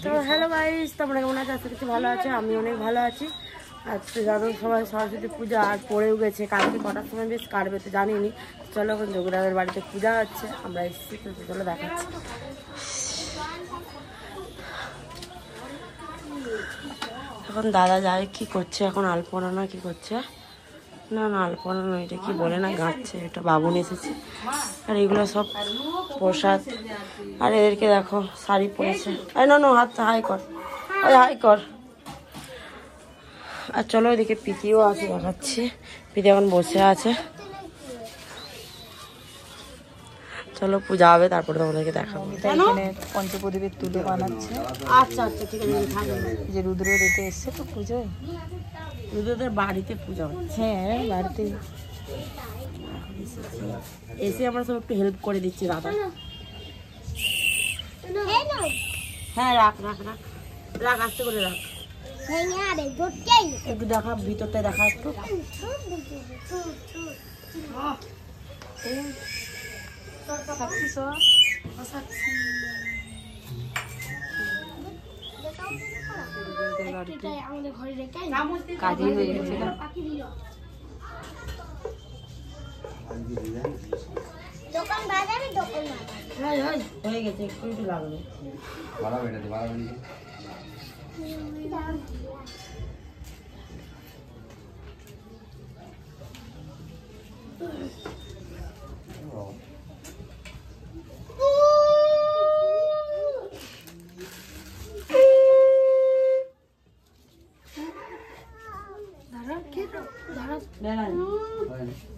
তো hello guys, তোমরা কেমন আছো? আজকে কিছু ভালো আছে, আমি অনেক ভালো আছি। আজকে জানো সবাই সরস্বতী পূজা আর পড়েও গেছে, কালকে কটার সময় বেশ কাটবে তো জানিনি। চলো এখন যোগদাদের বাড়িতে পূজা হচ্ছে, আমরা এসেছি তো চলো দেখাচ্ছি। এখন দাদা যায় কি করছে, এখন আলপনা না কি করছে, না না আলপনা না, এটা কি বলে না, গাঁচ্ছে, এটা বাবুন এসেছে। আর এগুলো সব প্রসাদ। আর এদেরকে দেখো শাড়ি পরেছে, আরে না হাত হাই কর, ওই হাই কর। আর চলো এদিকে পিতিও আছে, দেখাচ্ছি। পিতি এখন বসে আছে, চলো পূজা হবে তারপরে তোমাদেরকে দেখাবো। এখানে পঞ্চপ্রদীপের তুলো বানাচ্ছে। আচ্ছা আচ্ছা ঠিক আছে। যে রুদ্র দিতে এসছে তো পুজোয়, রুদ্রদের বাড়িতে পূজা হচ্ছে। হ্যাঁ বাড়িতে এসে আমরা সব একটু হেল্প করে দিচ্ছি দাদা। হ্যাঁ রাখ রাখ রাখ রাখ, আস্তে করে রাখ। একটু দেখা ভিতরটা, দেখা একটু। কাজই হয়ে গেছে। হয়ে গেছে, একটু একটু লাগবে।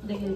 দেখে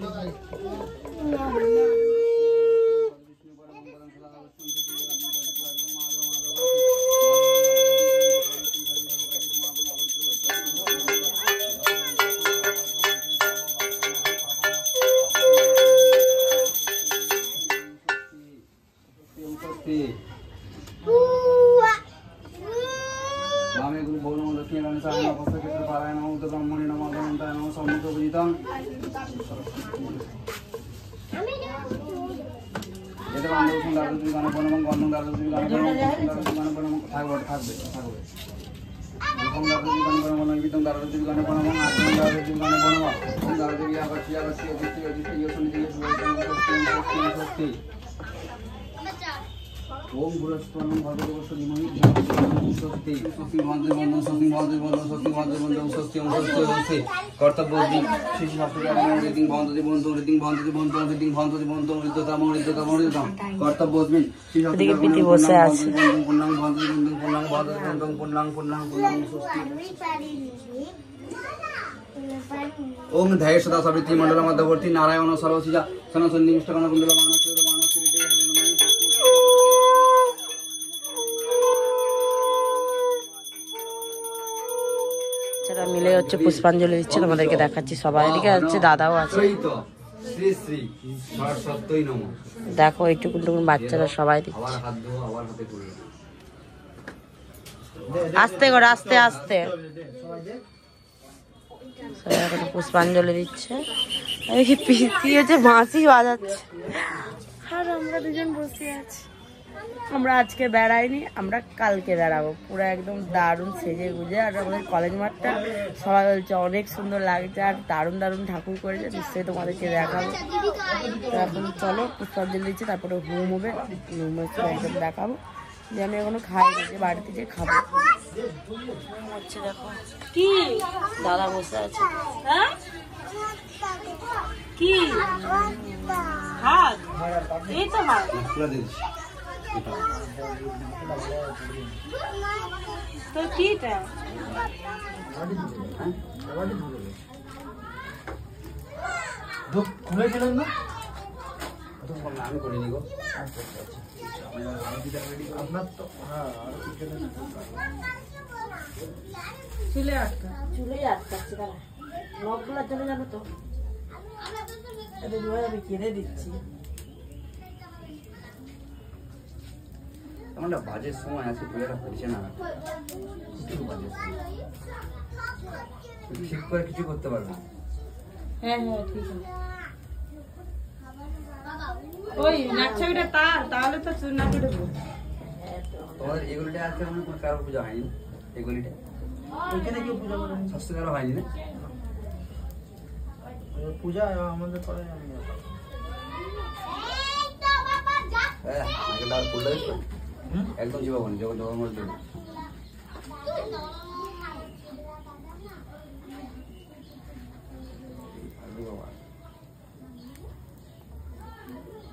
ओम गुरुस्वरम भगवतो श्रीमहि स्वस्ति स्वस्ति भवन्तु बन्धु स्वस्ति भवन्तु बन्धु स्वस्ति भवन्तु बन्धु स्वस्ति स्वस्ति कर्तव्योदि शिशु शास्त्रज्ञानं रीतिं भवन्तु बन्धु रीतिं भवन्तु बन्धु रीतिं भवन्तु बन्धु ऋतुतम कर्तव्योस्मिन् शिशु शास्त्रज्ञानं बसे আছে পুণ্যাং ভবन्तु বন্ধু পুণ্যাং ভবन्तु বন্ধু পুণ্যাং পুণ্যাং পুণ্যাং स्वस्ति ओम ध्याय सदा सवित्री मंडल मध्यवर्ती नारायण सर्वसिजा सनातन निष्ठकन कुंडल मानस মিলে হচ্ছে পুষ্পাঞ্জলি দিচ্ছে, তোমাদেরকে দেখাচ্ছি। সবাই এদিকে হচ্ছে, দাদাও আছে। শ্রী শ্রী সরস্বতী নমঃ। দেখো এইটুকু বাচ্চারা সবাই দিচ্ছে। আস্তে করে, আস্তে আস্তে সবাই এখন পুষ্পাঞ্জলি দিচ্ছে। এই পিসি হচ্ছে বাঁশি বাজাচ্ছে, আর আমরা দুজন বসে আছি। আমরা আজকে বেড়াইনি, আমরা কালকে বেড়াবো পুরো একদম দারুণ সেজে গুজে। আর আমাদের কলেজ মাঠটা সবাই বলছে অনেক সুন্দর লাগছে, আর দারুণ দারুণ ঠাকুর করেছে, নিশ্চয়ই তোমাদেরকে দেখাবো। তো এখন চলো পুষ্পাঞ্জলি দিচ্ছি, তারপরে হোম হবে, হোমের সময় একদম দেখাবো। যে আমি এখনো খাইনি, যে বাড়িতে যে খাবো হচ্ছে। দেখো কি দাদা বসে আছে, হ্যাঁ কি হাত, এই তো হাত তো কিটা খুলেছিলেন না? আমি করিনি গো। আপনার তো চুলে আটকাচ্ছে তারা নখগুলোর জন্য, জানো তো আমি কিনে দিচ্ছি। আমরা বাজের সময় আছে, পুজোটা হচ্ছে না, ঠিক করে কিছু করতে পারবে না। হ্যাঁ হ্যাঁ ঠিক আছে। ওই নাকছাবিটা তাহলে তো নাকি দেবো। তোমাদের এগুলিটা আজকে মানে কোনো কারো পূজা হয়নি এগুলিটা এখানে কেউ পূজা করেন? ষষ্ঠ কারো হয়নি না পূজা আমাদের করে আমি হ্যাঁ নাকেলটা আর ফুলটা দেখো একদম চিবাবনি যখন যখন মনে দেবে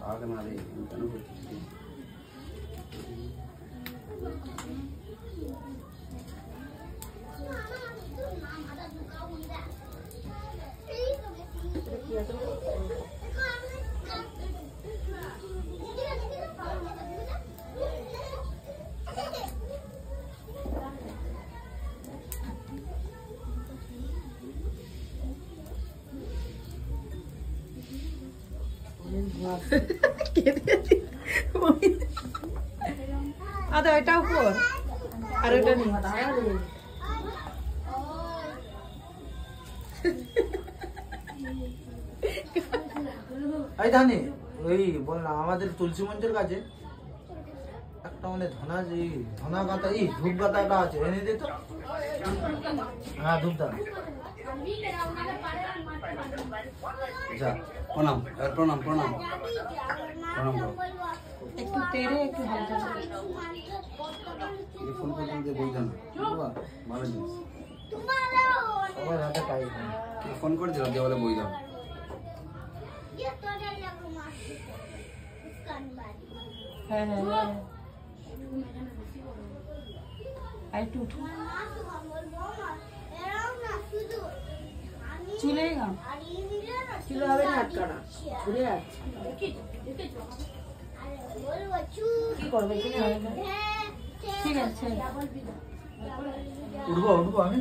আগে না রে কেন করছিস আদা এটা উপর আর ওটা নেই এই জানি ওই বললাম আমাদের তুলসী মঞ্চের কাছে একটা মানে ধনা গাঁথা ধূপ গাঁথা একটা আছে এনে দে তো হ্যাঁ ধূপদান আচ্ছা প্রণাম প্রণাম প্রণাম প্রণাম করো একটু তেড়ে একটু হালকা ফোন করতে বই দেন ভালো জিনিস সবাই হাতে টাইম ফোন করে দিলাম দিয়ে বলে বই দাও হ্যাঁ হ্যাঁ হ্যাঁ আর একটু উঠো চুলে গাম ছিল হবে না আটকানা ঘুরে যাচ্ছে কি করবে এখানে হবে না ঠিক আছে উঠবো আমি